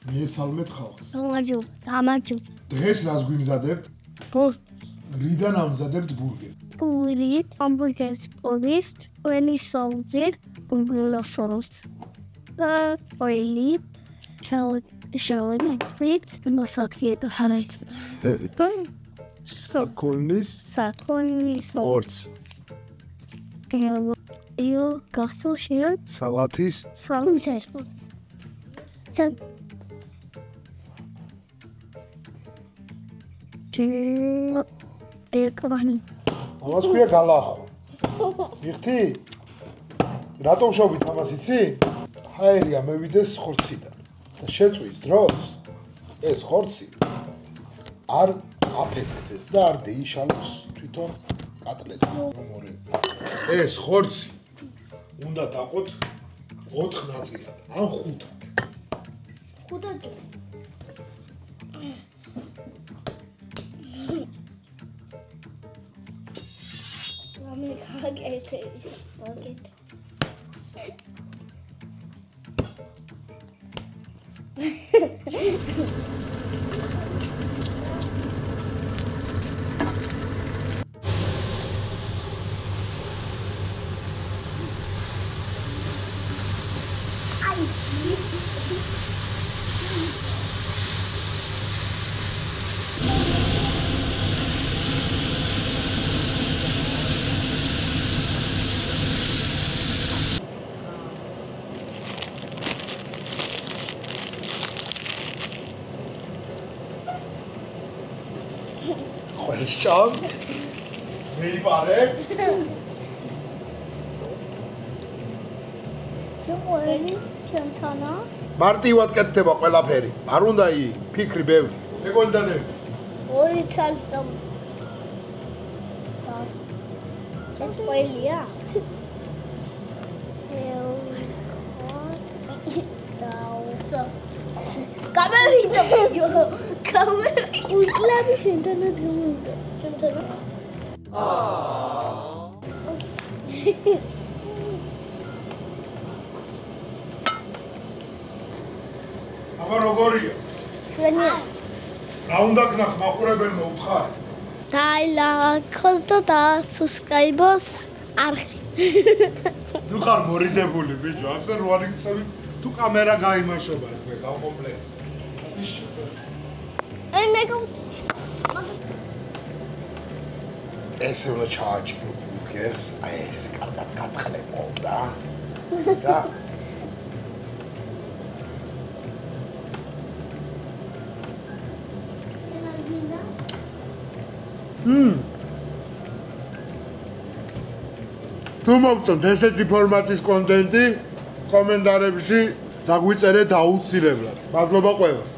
მიესალმეთ ხალხს. გამარჯობა. დღეს რას გვიმზადებთ? რიდან ამზადებთ ბურგერს? პური, ჰამბურგერის პურის, ყველი სოუსი, ბულოსოს. ოილი, შალენი, ფრით, მოსაკიეთ ჰანეთ. საკონის ორც. იო, გახსოვ შენ? სალათის სალამსერს. ეკოვანი. ამას ქვია გალახვა. მიხთი? რატომ შევით ამას იცი? ჰაერია მევიდეს ხორციდან. და შეწვის დროს ეს ხორცი არ აფეთქდეს და არ დაიშალოს თვითონ კატლეტს. ეს ხორცი უნდა დაყოთ 4 ნაწილად ან 5-ად. 5-ად. მაგეთ. Questioned. მიიპარეთ. შემოელი ჩემთანა. მარტივად კეთდება ყველაფერი. არ უნდა ფიქრი ბევრი. მეგონი დადები. 2 ცალს და ეს ყველია? გამევიდა ბიჭო. გამევიდა. უკლავი შენთან გამოვიდა. შენთან. აბა როგორია? ჩვენია. რა უნდა გნას მაყურებელმა უთხარი? დაილაიქოს და subscribe-ოს არხი. ნუ ხარ მორიდებული ბიჭო, ასე რო არ იქცევი, თუ კამერა გაიმაშობა თქვენ გავკომპლექს. ეს უნდა ჩააჭირო ბურგერს, აი ეს კარგად გათხლებო და თუ მოგწონთ ესეთი ფორმატის კონტენტი, კომენტარებში დაგვიწერეთ აუცილებლად. მადლობა ყველას.